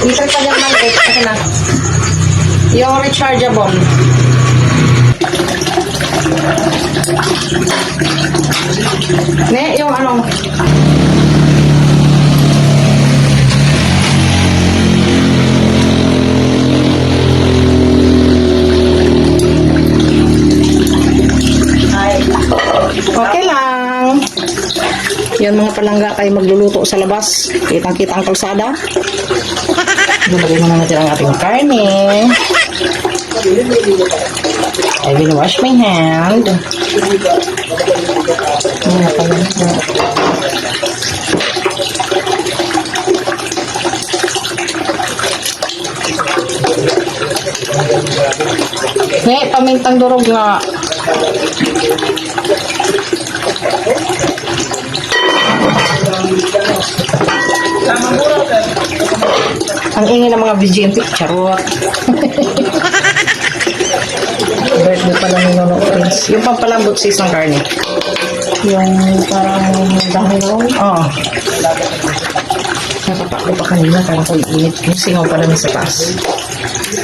Liter pa dyan maliit. Ito na. Yung rechargeable. Ne, yung ano. Okay lang. Yan mga palangga kayo magluluto sa labas. Kitang-kita ang kalsada. Lagay muna natin ang ating karne. I will wash my hand. Pamintang durog nga. Ang ingay ng mga BGMP, charot. Birthday pala ni Nono Prince. Yung pampalambot sa isang karne. Yung parang dahil noon. Oo. Napapaklo pa kanina, parang kung init. Yung singaw pala sa taas.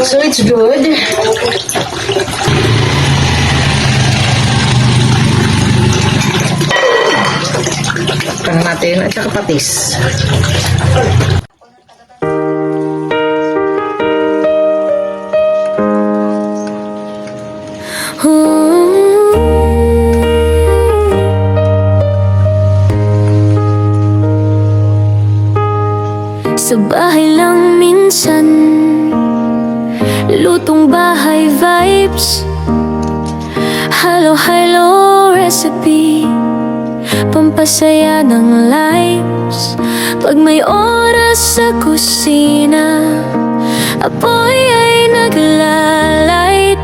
So it's good. Takpan natin at saka patis. Sa bahay lang minsan, lutong bahay vibes, halo-halo recipe, pampasaya ng lives. Pag may oras sa kusina, apoy ay naglalight.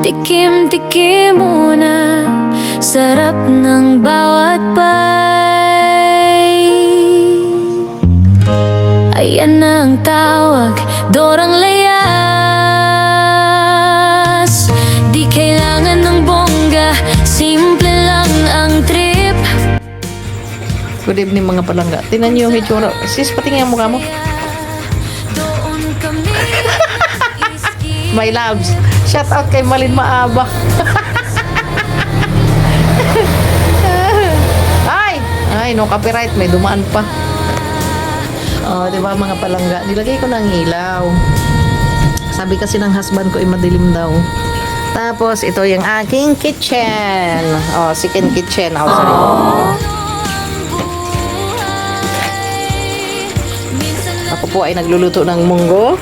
Tikim-tikim muna, sarap ng bawat bite. Ayan na ang tawag, dorang layas. Di kailangan ng bongga, simple lang ang trip. Good evening mga palangga. Tingnan niyo yung hitsura. Sis, patingin ang mukha mo. My loves. Shout out kay Malin Maaba. Ay, no copyright. May dumaan pa. Oh, diba mga palangga? Nilagay ko ng ilaw. Sabi kasi ng husband ko ay madilim daw. Tapos, ito yung aking kitchen. Oh, second kitchen outside. Ako po ay nagluluto ng munggo.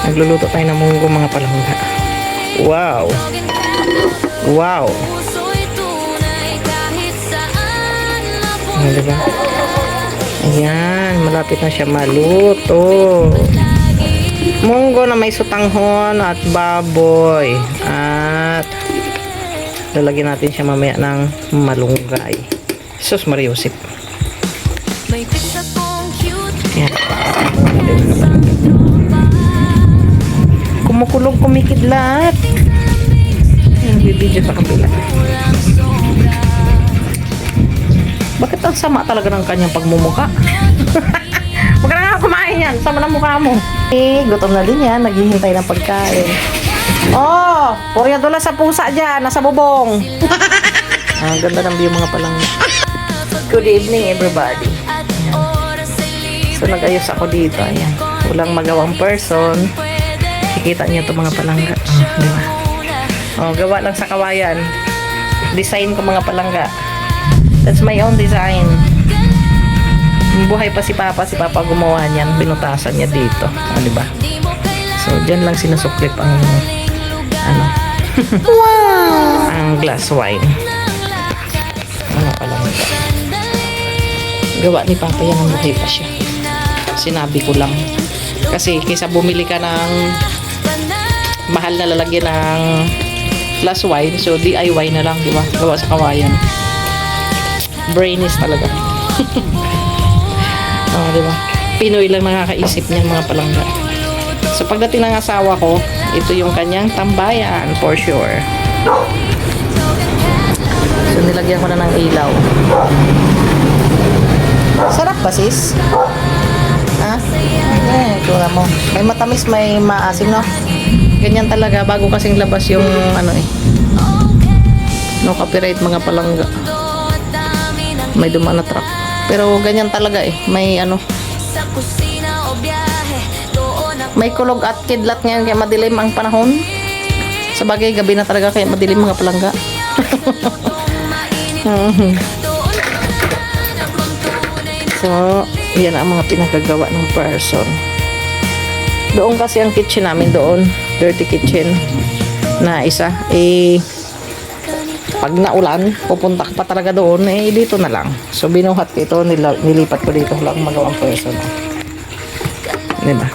Nagluluto tayo ng munggo mga palangga. Wow. Wow. Diba? Ayan, malapit na siya maluto. Munggo na may sutanghon at baboy. At lalagyan natin siya mamaya ng malunggay. Sus Mariusip. Ayan. Kumukulog, kumikidlat. Ayan, bibidyo sa kabila. Bakit ang sama talaga ng kanyang pagmumuka? Huwag ka na nga kumain yan. Sama ng mukha mo. Eh, gutom na din yan. Naghihintay ng pagkain. Oh, purya dola sa pusa dyan. Nasa bubong. Ang ganda ng view mga palang. Good evening everybody. Ayan. So, nag-ayos ako dito. Ayan. Walang magawang person. Kikita niyo ito mga palangga. Oh, diba? Oh, gawa lang sa kawayan. Design ko mga palangga. That's my own design. Buhay pa si Papa gumawa niyan. Binutasan niya dito. O, diba? So, dyan lang sinusuklip ang ano. Wow! Ang glass wine. Ano pa lang ito. Gawa ni Papa yan ang buhay pa siya. Sinabi ko lang. Kasi kaysa bumili ka ng mahal na lalagyan ng glass wine, so DIY na lang, diba? Gawa sa kawayan. Brainis talaga. Oh, diba? Pinoy lang nakakaisip niyan mga palangga. So pagdating ng asawa ko, ito yung kanyang tambayan for sure. So nilagyan ko na ng ilaw. Sarap ba sis? Tura mo. May matamis, may maasim, no? Ganyan talaga, bago kasing labas yung ano eh. No copyright mga palangga. May dumaan na truck. Pero ganyan talaga eh. May ano. May kulog at kidlat ngayon kaya madilim ang panahon. Sa bagay, gabi na talaga kaya madilim mga palangga. So, yan ang mga pinagagawa ng person. Doon kasi ang kitchen namin doon. Dirty kitchen. Na isa. Eh, pag naulan, pupunta ka pa talaga doon. Eh, dito na lang. So, binuhat ko ito. Nilipat ko dito lang magawang person. Diba?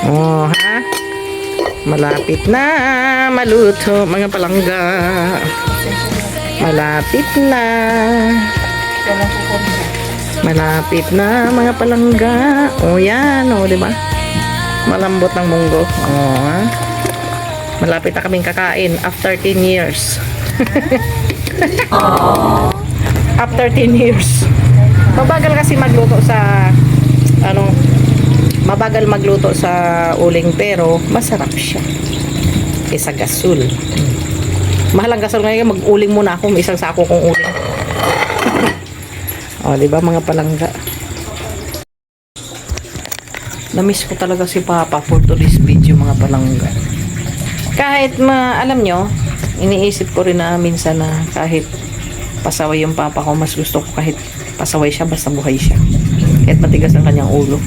Oh, ha? Malapit na maluto, mga palangga. Malapit na. Malapit na, mga palangga. O, yan. O, diba? Malambot ng munggo. O, ha? Malapit na kaming kakain after 10 years. After 10 years. Mabagal kasi magluto sa ano, mabagal magluto sa uling pero masarap siya. Isa gasol. Mahal ang gasol ngayon, mag-uling muna ako, may isang sako kong uling. O, diba mga palangga? Na-miss ko talaga si Papa for today's video, mga palangga. Kahit alam nyo, iniisip ko rin na minsan na kahit pasaway yung Papa ko, mas gusto ko kahit pasaway siya, basta buhay siya. Kahit matigas ang kanyang ulo.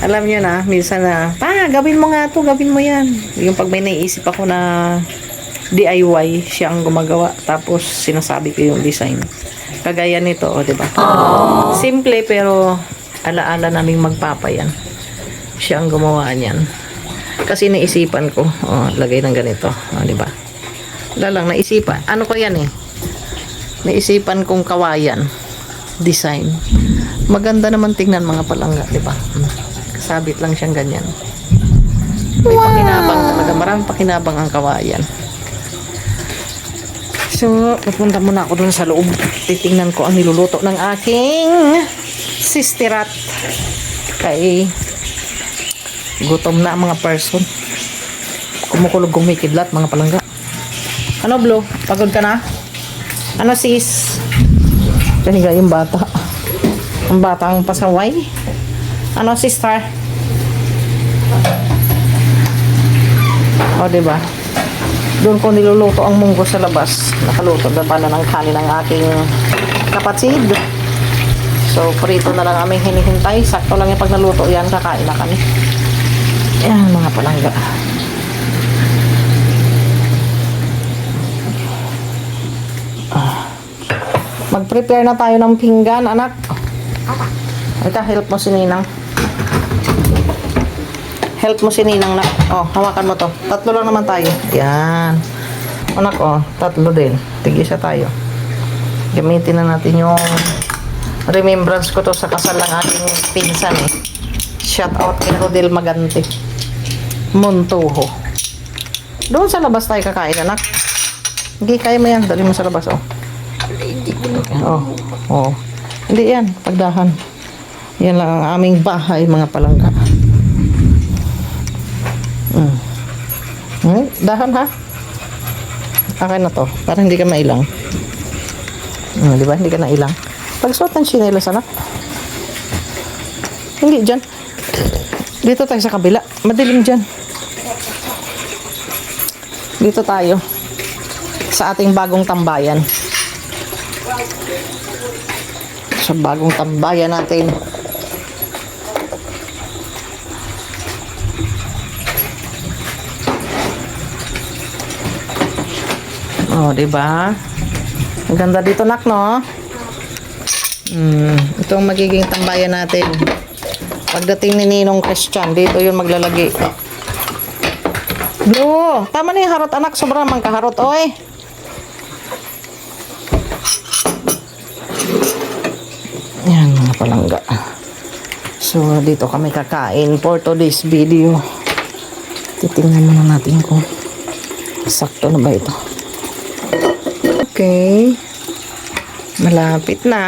Alam nyo na, minsan na, pa, gawin mo nga to, gawin mo yan. Yung pag may naiisip ako na DIY, siya ang gumagawa. Tapos, sinasabi ko yung design. Kagaya nito, o, diba? Simple, pero alaala naming magpapa yan. Siya ang gumawa niyan. Kasi naisipan ko, o, lagay ng ganito, o, diba? Wala lang, naisipan. Ano ko yan eh? Naisipan kong kawayan. Design. Maganda naman tingnan mga palangga, diba? Sabit lang siyang ganyan. May pakinabang talaga. Maraming pakinabang ang kawayan. So, pupunta muna ako dun sa loob. Titingnan ko ang niluluto ng aking sisterat. Kay gutom na ang mga person. Kumukulog kumikidlat mga palangga. Ano, Blue? Pagod ka na? Ano, sis? Kaniga yung bata. Ang bata ang pasaway. Ano, sister? O, diba? Doon ko niluluto ang munggo sa labas. Nakaluto na pala ng kanin ng aking kapatid. So, prito na lang aming hinihintay. Sakto lang yung pag naluto yan, kakain na kami. Yan, mga palangga. Mag-prepare na tayo ng pinggan, anak. Ika, help mo si Ninang. Help mo si Ninang na. Oh, hawakan mo to. Tatlo lang naman tayo. Yan. Anak, oh, tatlo din. Tig-isa tayo. Gamitin na natin yung remembrance ko to sa kasal ng aking pinsan eh. Shout out kay Rodel Magante. Montuho. Doon sa labas tayo kakain, anak. Hindi, kaya mo yan. Dali mo sa labas, oh. Oh, oh. Hindi yan, pagdahan. Yan lang ang aming bahay, mga palangga. Dahan ha. Akin na to, para hindi ka mailang. Di ba? Hindi ka na ilang. Pagsuot ng chinelas, anak. Hindi, dyan. Dito tayo sa kabila. Madilim dyan. Dito tayo. Sa ating bagong tambayan. Sa bagong tambayan natin. Oh, diba? Ang ganda dito, nak, no? Ito ang magiging tambayan natin. Pagdating ni Ninong Christian, dito yun maglalagi. Blue, tama na yung harot, anak. Sobrang mang kaharot, oy. Yan, mga palangga. So, dito kami kakain for today's video. Titingnan muna natin kung sakto na ba ito. Okay. Malapit na.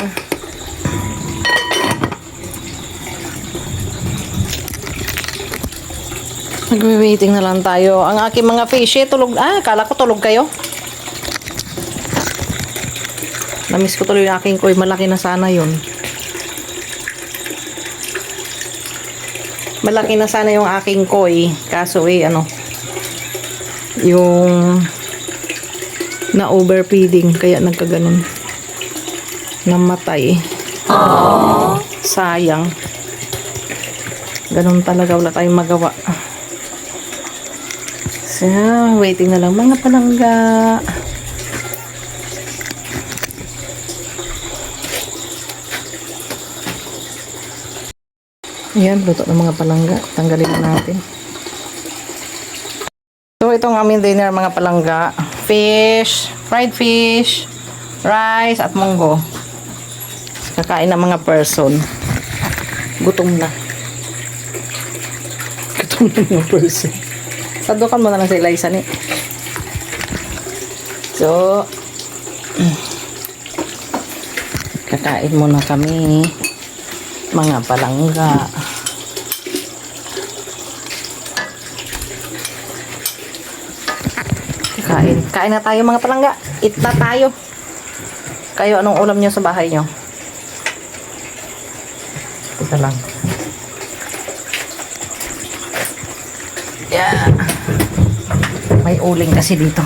Nagwe-waiting na lang tayo. Ang aking mga fishy, tulog. Akala ko tulog kayo. Namiss ko tuloy yung aking koi. Malaki na sana yun. Malaki na sana yung aking koi. Kaso yung na overfeeding. Kaya nagkaganon. Namatay. Sayang. Ganun talaga. Wala tayong magawa. So, waiting na lang mga palangga. Ayan, luto ng mga palangga. Tanggalin na natin. So, itong aming dinner mga palangga. Fish, fried fish, rice, at munggo. Kakain ng mga person. Gutom na. Gutom na mga person. Sadukan mo na lang si Eliza ni. So, kakain muna kami mga palangga. Kain na tayo mga palangga. Eat na tayo. Kayo, anong ulam nyo sa bahay nyo? Ito lang. Yeah. May uling kasi dito.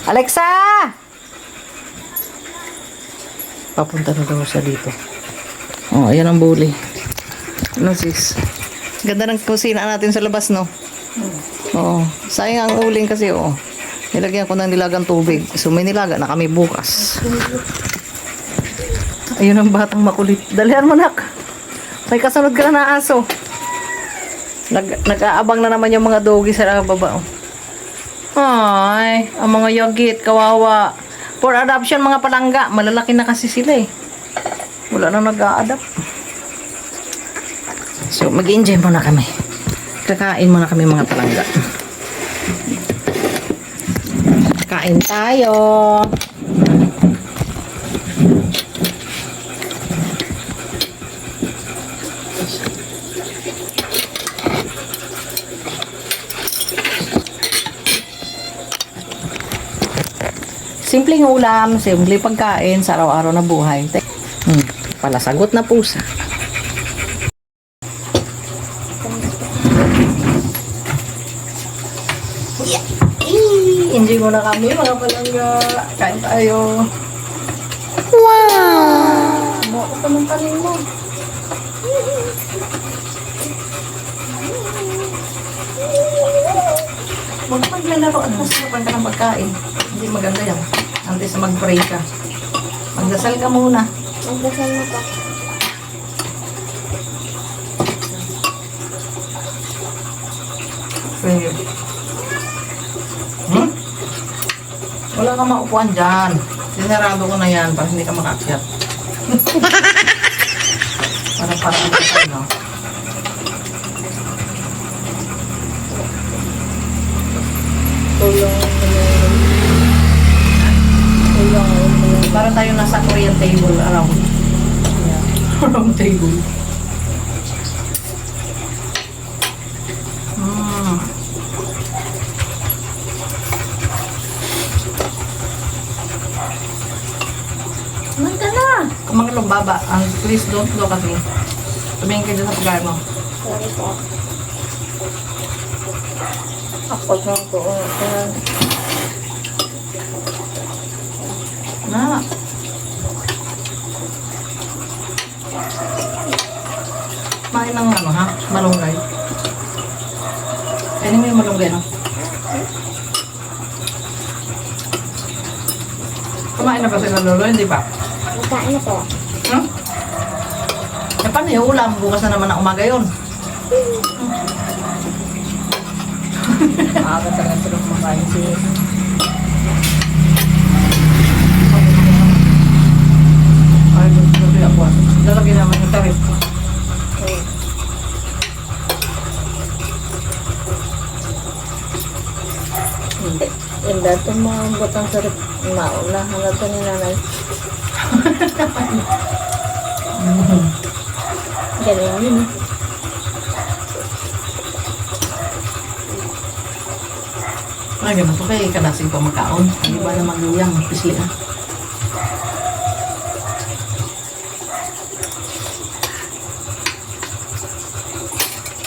Alexa! Papunta na daw siya dito. Oh, ayan ang bully. Ano sis? Ganda ng kusina natin sa labas, no? Oo. Sayang ang uling kasi, nilagyan ko ng nilagang tubig. So, may nilaga na kami bukas. Ayun ang batang makulit. Dalihan mo, nak. May kasunod ka na aso. Nag-aabang na naman yung mga doggy sa baba. Ay, ang mga yogit, kawawa. For adoption, mga palangga. Malalaki na kasi sila eh. Wala na nag-a-adapt. So, mag-enjoy muna kami. Kakain muna kami mga palangga. Kain tayo. Simpleng ulam, simpleng pagkain sa araw-araw na buhay. Palasagot na pusa. Enjoy muna kami mga palangga. Kain tayo. Wow! Buka ko pa ng tanin mo. Huwag maglalaro at masarapan ka ng pagkain. Hindi maganda yan. Antes sa mag-pray ka. Magdasal ka muna. Magdasal na pa. Okay. Wala kang maupuan dyan. Sinarado ko na yan para hindi ka makakyat. Para ano. Para tayo nasa Korean table around. Yeah. Around table. Nanda na! Kung mga lumbaba, please don't look at me. Tumingin ka dyan sa pagkain mo. Sorry po. Ako lang po. Na. Kumain ng malunggay. Kainin mo yung malunggay, no? Kumain na ba sila lolo? Hindi pa? Magkain na po. Eh, paano yung ulam? Bukas na naman ang umaga yun. Maaga talaga sila kumakain siya. Ay, gusto ako. Lalagyan naman yung tarif. Hindi. Yung dato mga butang sarap. Maunahan na ito ni nanay. Galing yun. Ay, ganun to kay kadasig pa magkaon. Hindi ba naman luyang, pisli na.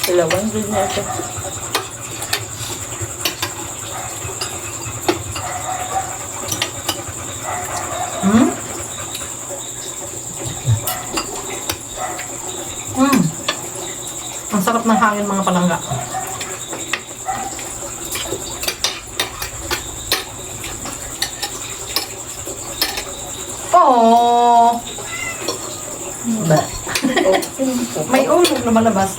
Ilawan din na ito. Hmm? Hmm. Ang sarap ng hangin mga palangga. Oh. Ba. May ulog na malabas.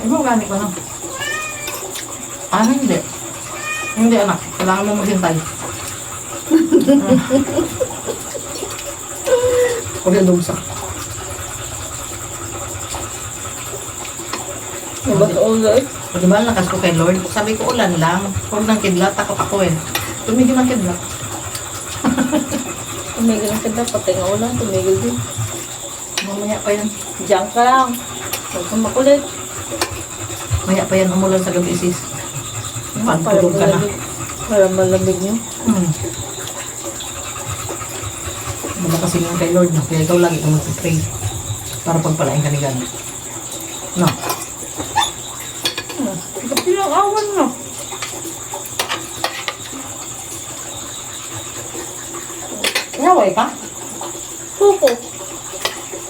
Imo gani ko na. Ah, hindi. Hindi anak. Kailangan mo maghintay. Huwag yung dumsa. Ba't ulit? O diba lakas ko kay Lord? Sabi ko ulan lang. Huwag nang kidlat. Takot ako eh. Tumigil ng kidlat. Tumigil ang kidlat, pati nga ulan, tumigil din. Mamaya pa yan. Diyan ka lang. Huwag kang makulit. Maya pa yan umulan sa gabi sis. Pantulog ka na. Para malamig niyo. Wala kasi nga kay Lord na. Kaya ikaw lagi kang mag-pray. Para pagpalain ka ni God. No? Ba't pinang-awan mo? Inaway ka? Pupo.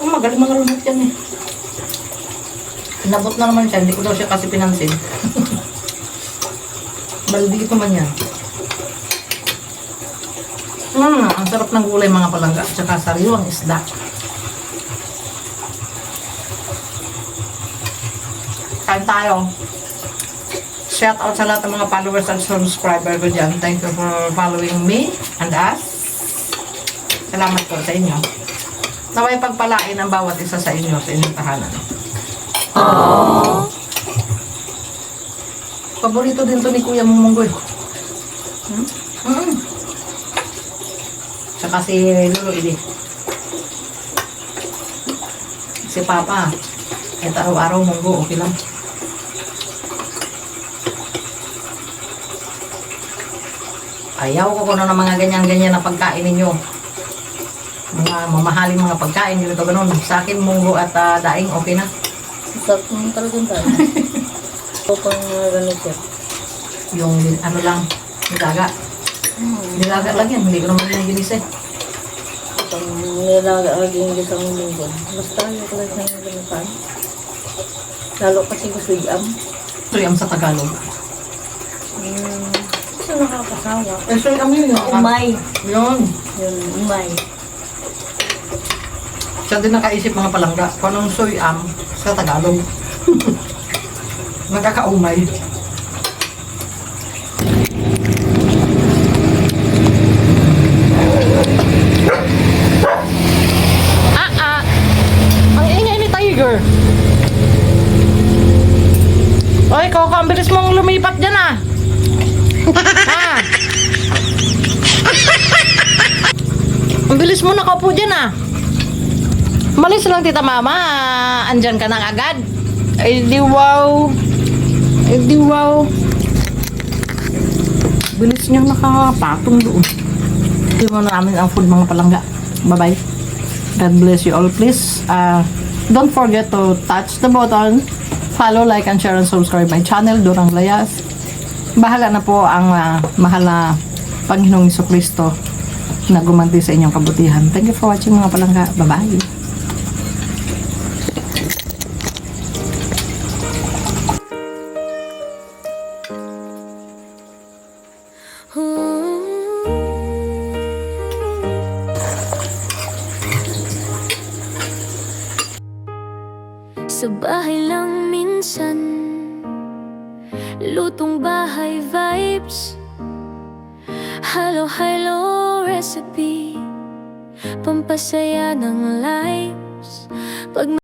Ang magaling mga lumot yan eh. Inabot na naman siya. Hindi ko daw siya kasi pinansin. Maldito man yan. Ang sarap ng gulay mga palangga. Tsaka sariwang isda. Kain tayo. Shout out sa lahat ng mga followers and subscriber ko dyan. Thank you for following me and us. Salamat po sa inyo. Naway pagpalain ang bawat isa sa inyo sa inyong tahanan. Aww. Paborito din to ni Kuya Munggoy. Tsaka si Lolo Ili. Si Papa. Kahit araw-araw munggo, okay lang. Ayaw ko na ng mga ganyan-ganyan na pagkain ninyo. Mga mamahaling mga pagkain, ganito ganun. Sa akin, munggo at daing, okay na. Sarap naman talagang tayo. Ito pang ganito. Yung ano lang, nilaga. Nilaga lang yan, hindi ko naman yung ginis eh. Pang nilaga laging isang linggo. Basta yung talaga ng ganito. Lalo kasi gusto yam. Suyam sa Tagalog. Kasi nakakasawa. Eh, suyam yun. Umay. Yun. Yun, umay. Siya din nakaisip mga palangga. Kung anong suyam sa Tagalog. Nagkakaumay. Ang ingay ni Tiger. Oy, Coco, ang bilis mong lumipat dyan ah. Ha? Ang bilis mo nakaupo dyan ah. Malis lang tita mama. Andyan ka nang agad. Ay di wow. Ay di wow. Bilis niyang nakapatong doon. Ito mo namin ang food mga palangga. Bye bye. God bless you all please. Don't forget to touch the button. Follow, like, and share and subscribe my channel, Dorang Layas. Bahala na po ang mahal na Panginoong Jesucristo na gumanti sa inyong kabutihan. Thank you for watching mga palangga. Bye-bye. Sa bahay lang minsan, lutong bahay vibes, halo-halo recipe, pampasaya ng lives. Pag